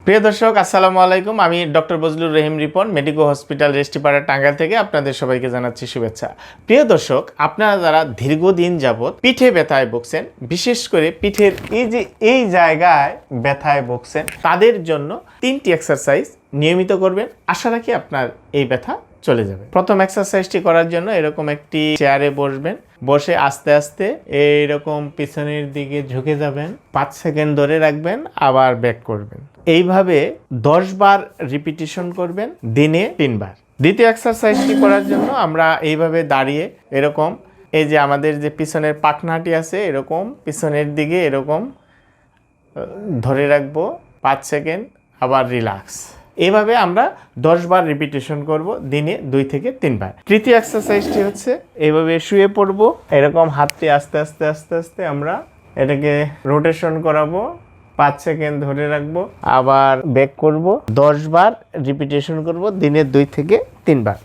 প্রিয় দর্শক আসসালামু আলাইকুম। আমি ডক্টর বজলুর রহিম রিপন, মেডিকো হসপিটাল রেস্টিপাড়া টাঙ্গাইল থেকে আপনাদের সবাইকে জানাচ্ছি শুভেচ্ছা। প্রিয় দর্শক, আপনারা যারা দীর্ঘদিন যাবত পিঠে ব্যথায় ভুগছেন, বিশেষ করে পিঠের এই জায়গায় ব্যথায় ভুগছেন, তাদের জন্য 3টি এক্সারসাইজ নিয়মিত করবেন। আশা রাখি আপনার এই ব্যথা চলে যাবে। প্রথম এক্সারসাইজটি করার জন্য এরকম একটি চেয়ারে বসবেন। বসে আস্তে আস্তে এইরকম পিছনের দিকে ঝুঁকে যাবেন, 5 সেকেন্ড ধরে রাখবেন, আবার ব্যাক করবেন। এইভাবে 10 বার রিপিটিশন করবেন, দিনে 3 বার। দ্বিতীয় এক্সারসাইজটি করার জন্য আমরা এইভাবে দাঁড়িয়ে এরকম, এই যে আমাদের যে পিছনের পাখনাটি আছে, এরকম পিছনের দিকে এরকম ধরে রাখবো 5 সেকেন্ড, আবার রিল্যাক্স। এইভাবে আমরা 10 বার রিপিটেশন করব, দিনে 2 থেকে 3 বার। তৃতীয় এক্সারসাইজটি হচ্ছে এইভাবে শুয়ে পড়ব, এরকম হাতটি আস্তে আস্তে আস্তে আস্তে আমরা এটাকে রোটেশন করাবো, 5 সেকেন্ড ধরে রাখবো, আবার ব্যাক করব, 10 বার রিপিটেশন করব, দিনে 2 থেকে 3 বার।